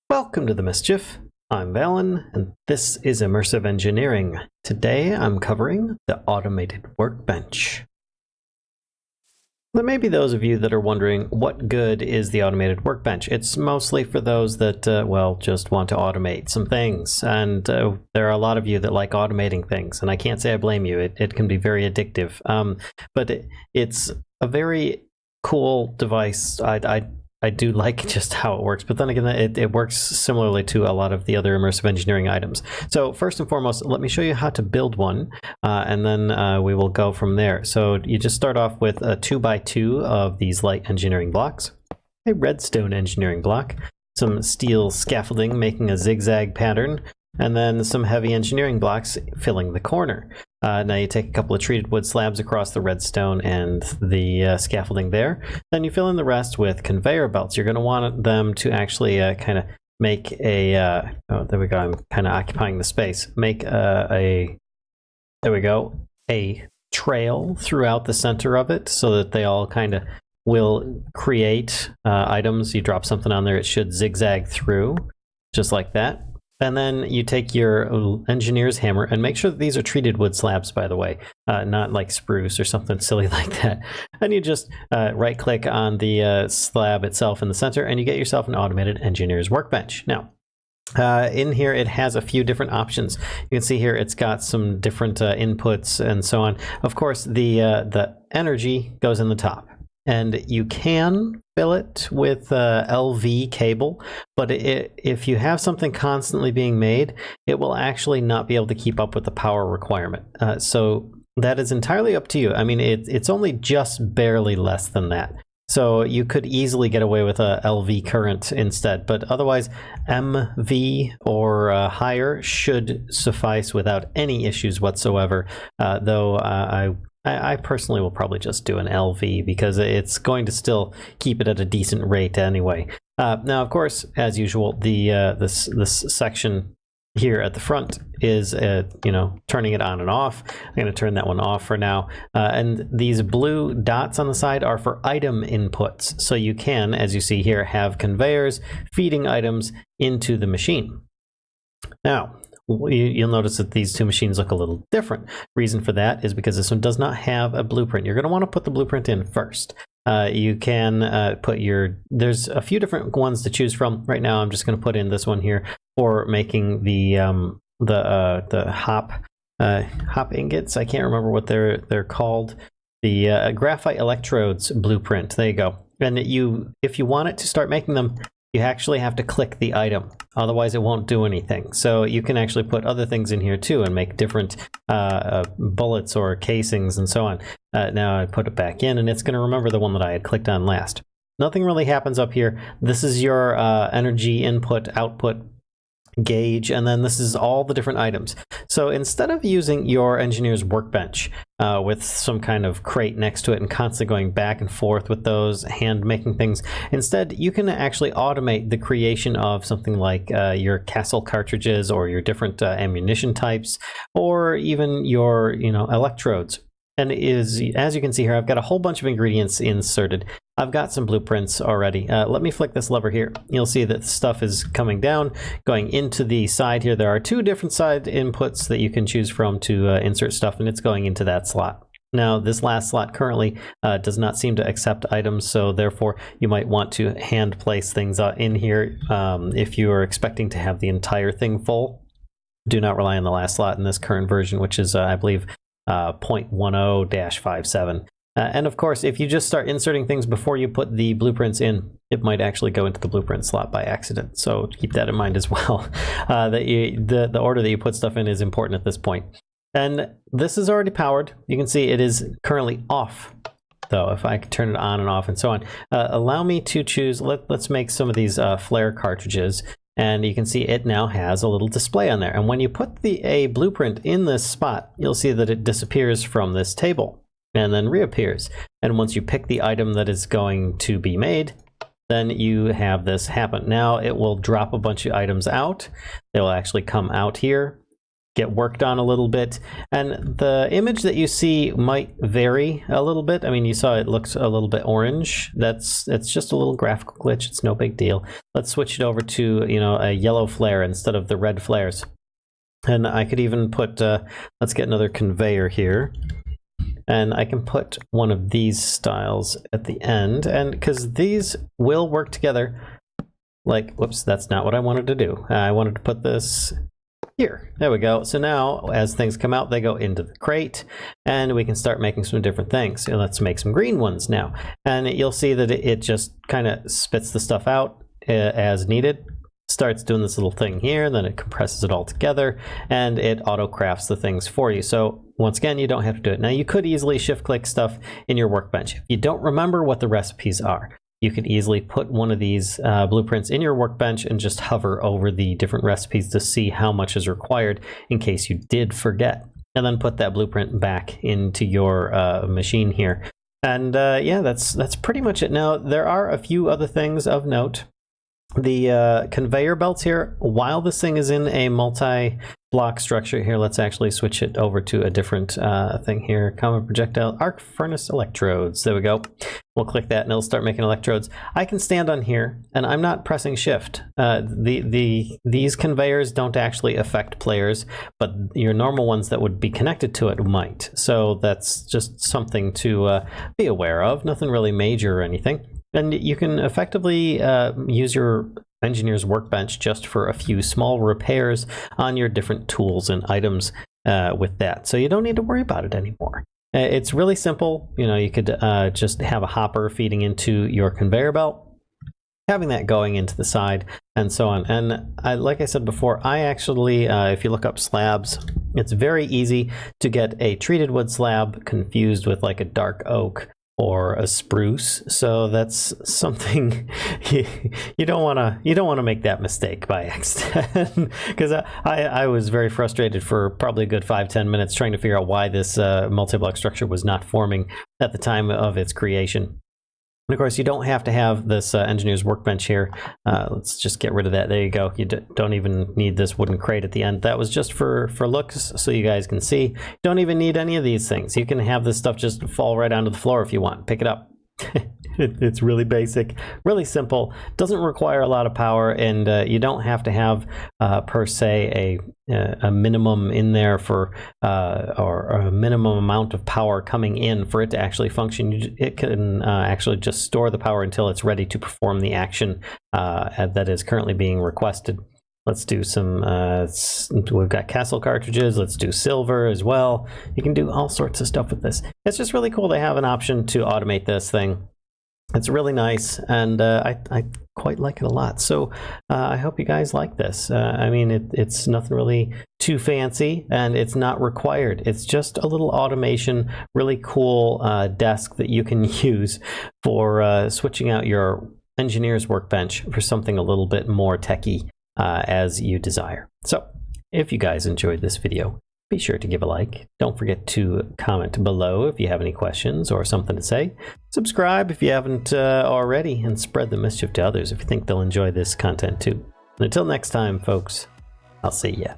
Welcome to the Mischief. I'm Valen, and this is Immersive Engineering. Today I'm covering the Automated Workbench. There may be those of you that are wondering, what good is the Automated Workbench? It's mostly for those that, just want to automate some things. And there are a lot of you that like automating things, and I can't say I blame you. It can be very addictive. But it's a very cool device. I do like just how it works, but then again, it works similarly to a lot of the other immersive engineering items. So first and foremost, let me show you how to build one, and then we will go from there. So you just start off with a 2x2 of these light engineering blocks, a redstone engineering block, some steel scaffolding making a zigzag pattern, and then some heavy engineering blocks filling the corner. Now you take a couple of treated wood slabs across the redstone and the scaffolding there. Then you fill in the rest with conveyor belts. You're going to want them to actually kind of make a, oh, there we go, I'm kind of occupying the space. Make there we go, a trail throughout the center of it so that they all kind of will create items. You drop something on there, it should zigzag through, just like that. And then you take your engineer's hammer and make sure that these are treated wood slabs, by the way, not like spruce or something silly like that. And you just right click on the slab itself in the center and you get yourself an automated engineer's workbench. Now, in here it has a few different options. You can see here it's got some different inputs and so on. Of course, the energy goes in the top. And you can fill it with LV cable, but if you have something constantly being made, it will actually not be able to keep up with the power requirement. So that is entirely up to you. I mean, it's only just barely less than that. So you could easily get away with a LV current instead, but otherwise MV or higher should suffice without any issues whatsoever, though I personally will probably just do an LV because it's going to still keep it at a decent rate anyway. Now, of course, as usual, this section here at the front is turning it on and off. I'm going to turn that one off for now. And these blue dots on the side are for item inputs. So you can, as you see here, have conveyors feeding items into the machine. Now, you'll notice that these two machines look a little different. Reason for that is because this one does not have a blueprint. You're going to want to put the blueprint in first. You can put there's a few different ones to choose from. Right now I'm just going to put in this one here for making the hop ingots. I can't remember what they're called. The Graphite Electrodes blueprint. There you go. And if you want it to start making them, you actually have to click the item, otherwise it won't do anything. So you can actually put other things in here too and make different bullets or casings and so on. Now I put it back in and it's going to remember the one that I had clicked on last. Nothing really happens up here. This is your energy input output gauge, and then this is all the different items. So instead of using your engineer's workbench with some kind of crate next to it and constantly going back and forth with those hand making things, instead you can actually automate the creation of something like your castle cartridges or your different ammunition types, or even your electrodes. And as you can see here, I've got a whole bunch of ingredients inserted. I've got some blueprints already. Let me flick this lever here. You'll see that stuff is coming down, going into the side here. There are two different side inputs that you can choose from to insert stuff, and it's going into that slot. Now, this last slot currently does not seem to accept items, so therefore you might want to hand place things in here if you are expecting to have the entire thing full. Do not rely on the last slot in this current version, which is, I believe, 0.10-57. And of course, if you just start inserting things before you put the blueprints in, it might actually go into the blueprint slot by accident. So keep that in mind as well. The order that you put stuff in is important at this point. And this is already powered. You can see it is currently off, though. If I could turn it on and off and so on. Allow me to choose, let's make some of these flare cartridges. And you can see it now has a little display on there. And when you put a blueprint in this spot, you'll see that it disappears from this table and then reappears. And once you pick the item that is going to be made, then you have this happen. Now it will drop a bunch of items out. They will actually come out here, get worked on a little bit. And the image that you see might vary a little bit. I mean, you saw it looks a little bit orange. It's just a little graphical glitch. It's no big deal. Let's switch it over to, you know, a yellow flare instead of the red flares. And I could even put, let's get another conveyor here. And I can put one of these styles at the end, and because these will work together. Like, whoops, that's not what I wanted to do. I wanted to put this here. There we go. So now, as things come out, they go into the crate, and we can start making some different things. So let's make some green ones now. And you'll see that it just kind of spits the stuff out as needed. Starts doing this little thing here, then it compresses it all together, and it auto crafts the things for you. So once again, you don't have to do it. Now you could easily shift click stuff in your workbench. If you don't remember what the recipes are, you could easily put one of these blueprints in your workbench and just hover over the different recipes to see how much is required in case you did forget. And then put that blueprint back into your machine here. And yeah, that's pretty much it. Now, there are a few other things of note. The conveyor belts here, while this thing is in a multi-block structure here, let's actually switch it over to a different thing here. Common projectile arc furnace electrodes. There we go. We'll click that and it'll start making electrodes. I can stand on here and I'm not pressing shift. These conveyors don't actually affect players, but your normal ones that would be connected to it might. So that's just something to be aware of. Nothing really major or anything. And you can effectively use your engineer's workbench just for a few small repairs on your different tools and items with that. So you don't need to worry about it anymore. It's really simple. You know, you could just have a hopper feeding into your conveyor belt, having that going into the side, and so on. And like I said before, I actually, if you look up slabs, it's very easy to get a treated wood slab confused with like a dark oak or a spruce. So that's something you don't want to make that mistake by accident. Because I was very frustrated for probably a good 5-10 minutes trying to figure out why this multi-block structure was not forming at the time of its creation. And of course, you don't have to have this engineer's workbench here. Let's just get rid of that. There you go. You don't even need this wooden crate at the end. That was just for looks, so you guys can see. You don't even need any of these things. You can have this stuff just fall right onto the floor if you want. Pick it up. It's really basic, really simple, doesn't require a lot of power, and you don't have to have per se a minimum in there for or a minimum amount of power coming in for it to actually function. It can actually just store the power until it's ready to perform the action that is currently being requested. Let's do some, we've got castle cartridges, let's do silver as well. You can do all sorts of stuff with this. It's just really cool to have an option to automate this thing. It's really nice, and I quite like it a lot. So I hope you guys like this. I mean, it's nothing really too fancy, and it's not required. It's just a little automation, really cool desk that you can use for switching out your engineer's workbench for something a little bit more techy as you desire. So if you guys enjoyed this video, be sure to give a like. Don't forget to comment below if you have any questions or something to say. Subscribe if you haven't already, and spread the mischief to others if you think they'll enjoy this content too. And until next time, folks, I'll see ya.